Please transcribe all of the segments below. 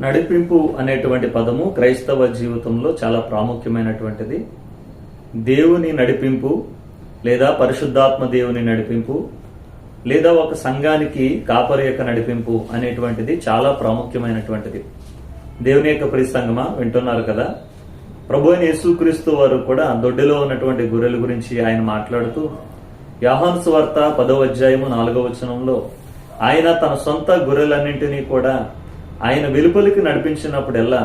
నడిపింపు అనేటువంటి పదము క్రైస్తవ జీవితంలో చాలా ప్రాముఖ్యమైనటువంటిది. దేవుని నడిపింపు లేదా పరిశుద్ధాత్మ దేవుని నడిపింపు లేదా ఒక సంఘానికి కాపరి యొక్క నడిపింపు అనేటువంటిది చాలా ప్రాముఖ్యమైనటువంటిది. దేవుని యొక్క ప్రియ సంగమా, వింటున్నారు కదా. ప్రభు అయిన యేసుక్రీస్తు వారు కూడా దొడ్డిలో ఉన్నటువంటి గొర్రెల గురించి ఆయన మాట్లాడుతూ యోహాను సువార్త 10వ అధ్యాయము 4వ వచనంలో ఆయన తన సొంత గొర్రెలన్నింటినీ కూడా ఆయన వెలుపలికి నడిపించినప్పుడెల్లా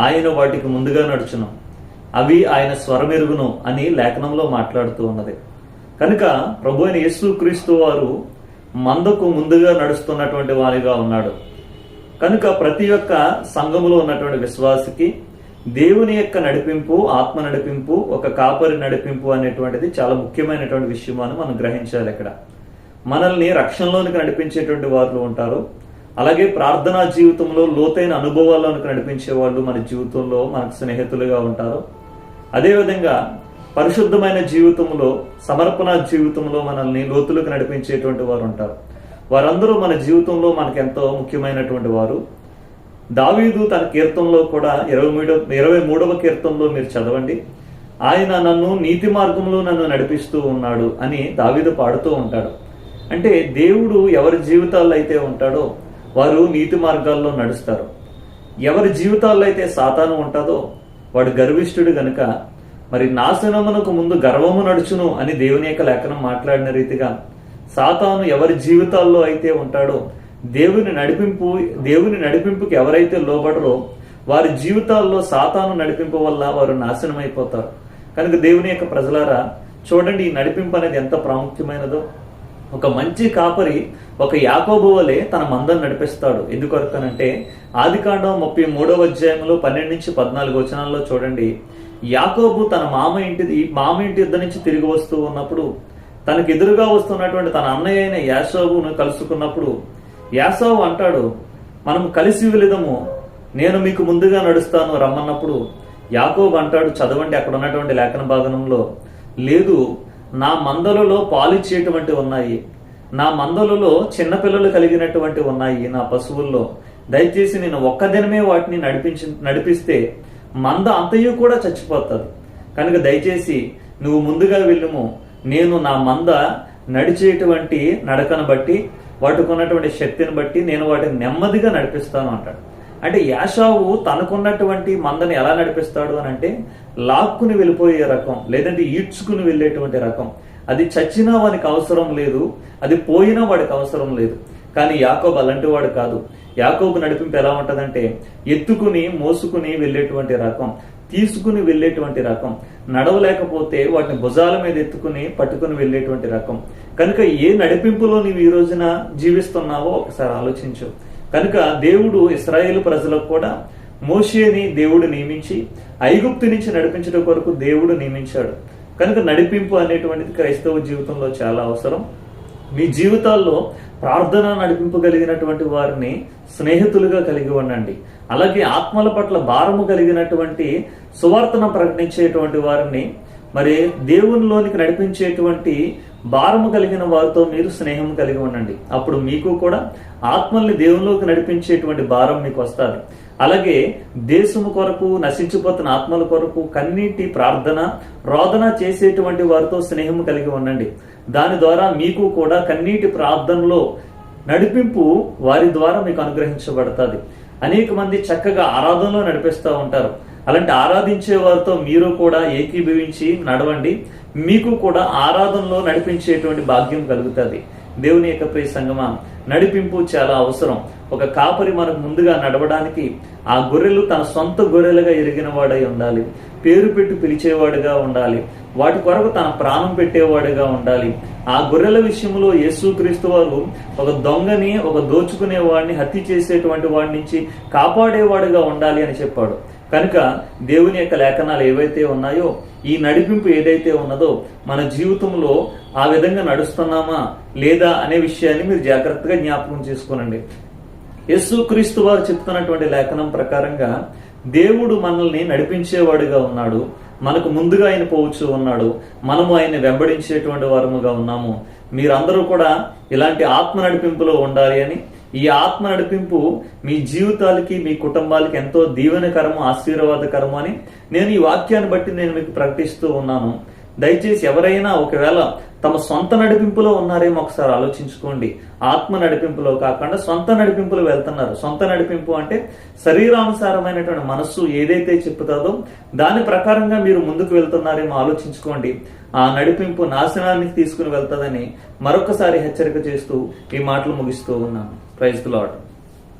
ఆయన వాటికి ముందుగా నడుచును, అవి ఆయన స్వరమెరుగును అని లేఖనంలో మాట్లాడుతూ ఉన్నది. కనుక ప్రభు అయిన యేసుక్రీస్తు వారు మందకు ముందుగా నడుస్తున్నటువంటి వారిగా ఉన్నాడు. కనుక ప్రతి ఒక్క సంఘములో ఉన్నటువంటి విశ్వాసికి దేవుని యొక్క నడిపింపు, ఆత్మ నడిపింపు, ఒక కాపరి నడిపింపు అనేటువంటిది చాలా ముఖ్యమైనటువంటి విషయం అని మనం గ్రహించాలి. ఇక్కడ మనల్ని రక్షణలోనికి నడిపించేటువంటి వారు ఉంటారు. అలాగే ప్రార్థనా జీవితంలో లోతైన అనుభవాల్లోనికి నడిపించే వాళ్ళు మన జీవితంలో మనకు స్నేహితులుగా ఉంటారు. అదేవిధంగా పరిశుద్ధమైన జీవితంలో, సమర్పణ జీవితంలో మనల్ని లోతులకు నడిపించేటువంటి వారు ఉంటారు. వారందరూ మన జీవితంలో మనకెంతో ముఖ్యమైనటువంటి వారు. దావీదు తన కీర్తనలో కూడా 23వ కీర్తనలో మీరు చదవండి, ఆయన నన్ను నీతి మార్గంలో నన్ను నడిపిస్తూ ఉన్నాడు అని దావీదు పాడుతూ ఉంటాడు. అంటే దేవుడు ఎవరి జీవితాల్లో అయితే ఉంటాడో వారు నీతి మార్గాల్లో నడుస్తారు. ఎవరి జీవితాల్లో అయితే సాతాను ఉంటుందో వాడు గర్విష్ఠుడు గనుక మరి నాశనమునకు ముందు గర్వము నడుచును అని దేవుని యొక్క లేఖనం మాట్లాడిన రీతిగా సాతాను ఎవరి జీవితాల్లో అయితే ఉంటాడో దేవుని నడిపింపుకి ఎవరైతే లోబడరో వారి జీవితాల్లో సాతాను నడిపింపు వల్ల వారు నాశనం అయిపోతారు. కనుక దేవుని యొక్క ప్రజలారా చూడండి, ఈ నడిపింపు అనేది ఎంత ప్రాముఖ్యమైనదో. ఒక మంచి కాపరి ఒక యాకోబు వలె తన మందను నడిపిస్తాడు. ఎందుకొరకనంటే ఆదికాండం 33వ అధ్యాయంలో 12-14 వచనాల్లో చూడండి, యాకోబు తన మామ ఇంటి యుద్ధ నుంచి తిరిగి వస్తూ ఉన్నప్పుడు తనకు ఎదురుగా వస్తున్నటువంటి తన అన్నయ్య అయిన యాషోబును కలుసుకున్నప్పుడు యాసోబు అంటాడు, మనం కలిసి వెళదాము, నేను మీకు ముందుగా నడుస్తాను రమ్మన్నప్పుడు యాకోబు అంటాడు, చదవండి అక్కడ ఉన్నటువంటి లేఖన భాగంలో, లేదు, నా మందలలో పాలిచ్చేటువంటి ఉన్నాయి, నా మందలలో చిన్నపిల్లలు కలిగినటువంటి ఉన్నాయి, నా పశువుల్లో దయచేసి నేను ఒక్క దినమే వాటిని నడిపిస్తే మంద అంతయు కూడా చచ్చిపోతుంది. కనుక దయచేసి నువ్వు ముందుగా వెళ్ళుము, నేను నా మంద నడిచేటువంటి నడకను బట్టి వాటికి ఉన్నటువంటి శక్తిని బట్టి నేను వాటిని నెమ్మదిగా నడిపిస్తాను అంటాడు. అంటే యాషావు తనకున్నటువంటి మందని ఎలా నడిపిస్తాడు అని అంటే లాక్కుని వెళ్ళిపోయే రకం, లేదంటే ఈడ్చుకుని వెళ్ళేటువంటి రకం. అది చచ్చినా వానికి అవసరం లేదు, అది పోయినా వాడికి అవసరం లేదు. కానీ యాకోబు అలాంటి వాడు కాదు. యాకోబు నడిపింపు ఎలా ఉంటదంటే ఎత్తుకుని మోసుకుని వెళ్ళేటువంటి రకం, తీసుకుని వెళ్ళేటువంటి రకం, నడవలేకపోతే వాటిని భుజాల మీద ఎత్తుకుని పట్టుకుని వెళ్ళేటువంటి రకం. కనుక ఏ నడిపింపులో నీవు ఈ రోజున జీవిస్తున్నావో ఒకసారి ఆలోచించు. కనుక దేవుడు ఇశ్రాయేలు ప్రజలకు కూడా మోషేని దేవుడు నియమించి ఐగుప్తు నుంచి నడిపించడం కొరకు దేవుడు నియమించాడు. కనుక నడిపింపు అనేటువంటిది క్రైస్తవ జీవితంలో చాలా అవసరం. మీ జీవితాల్లో ప్రార్థన నడిపింపు కలిగినటువంటి వారిని స్నేహితులుగా కలిగి ఉండండి. అలాగే ఆత్మల పట్ల భారము కలిగినటువంటి సువార్తను ప్రకటించేటువంటి వారిని, మరి దేవునిలోనికి నడిపించేటువంటి భారము కలిగిన వారితో మీరు స్నేహం కలిగి ఉండండి. అప్పుడు మీకు కూడా ఆత్మల్ని దేవునిలోకి నడిపించేటువంటి భారం మీకు వస్తుంది. అలాగే దేశము కొరకు, నశించిపోతున్న ఆత్మల కొరకు కన్నీటి ప్రార్థన, రోదన చేసేటువంటి వారితో స్నేహం కలిగి ఉండండి. దాని ద్వారా మీకు కూడా కన్నీటి ప్రార్థనలో నడిపింపు వారి ద్వారా మీకు అనుగ్రహించబడుతుంది. అనేక మంది చక్కగా ఆరాధనలో నడిపిస్తూ ఉంటారు. అలాంటి ఆరాధించే వారితో మీరు కూడా ఏకీభవించి నడవండి. మీకు కూడా ఆరాధనలో నడిపించేటువంటి భాగ్యం కలుగుతుంది. దేవుని యొక్క ప్రియ సంగమా, నడిపింపు చాలా అవసరం. ఒక కాపరి మనకు ముందుగా నడవడానికి ఆ గొర్రెలు తన సొంత గొర్రెలుగా ఎరిగిన వాడై ఉండాలి, పేరు పెట్టి పిలిచేవాడుగా ఉండాలి, వాటి కొరకు తన ప్రాణం పెట్టేవాడుగా ఉండాలి. ఆ గొర్రెల విషయంలో యేసుక్రీస్తు వారు ఒక దొంగని, ఒక దోచుకునే వాడిని, హత్య చేసేటువంటి వాడి నుంచి కాపాడేవాడుగా ఉండాలి అని చెప్పాడు. కనుక దేవుని యొక్క లేఖనాలు ఏవైతే ఉన్నాయో, ఈ నడిపింపు ఏదైతే ఉన్నదో మన జీవితంలో ఆ విధంగా నడుస్తున్నామా లేదా అనే విషయాన్ని మీరు జాగ్రత్తగా జ్ఞాపకం చేసుకోనండి. యేసుక్రీస్తు వారు చెప్తున్నటువంటి లేఖనం ప్రకారంగా దేవుడు మనల్ని నడిపించేవాడుగా ఉన్నాడు, మనకు ముందుగా ఆయన పోవచ్చు ఉన్నాడు, మనము ఆయన వెంబడించేటువంటి వారముగా ఉన్నాము. మీరందరూ కూడా ఇలాంటి ఆత్మ నడిపింపులో ఉండాలి అని ఈ ఆత్మ నడిపింపు మీ జీవితాలకి, మీ కుటుంబాలకి ఎంతో దీవెనకరము, ఆశీర్వాదకరము అని నేను ఈ వాక్యాన్ని బట్టి నేను మీకు ప్రకటిస్తూ ఉన్నాను. దయచేసి ఎవరైనా ఒకవేళ తమ సొంత నడిపింపులో ఉన్నారేమో ఒకసారి ఆలోచించుకోండి. ఆత్మ నడిపింపులో కాకుండా సొంత నడిపింపులో వెళ్తున్నారు. సొంత నడిపింపు అంటే శరీరానుసారమైనటువంటి మనస్సు ఏదైతే చెప్తుందో దాని ప్రకారంగా మీరు ముందుకు వెళ్తున్నారేమో ఆలోచించుకోండి. ఆ నడిపింపు నాశనానికి తీసుకుని వెళ్తుందని మరొకసారి హెచ్చరిక చేస్తూ ఈ మాటలు ముగిస్తూ ఉన్నాను. Praise the lord.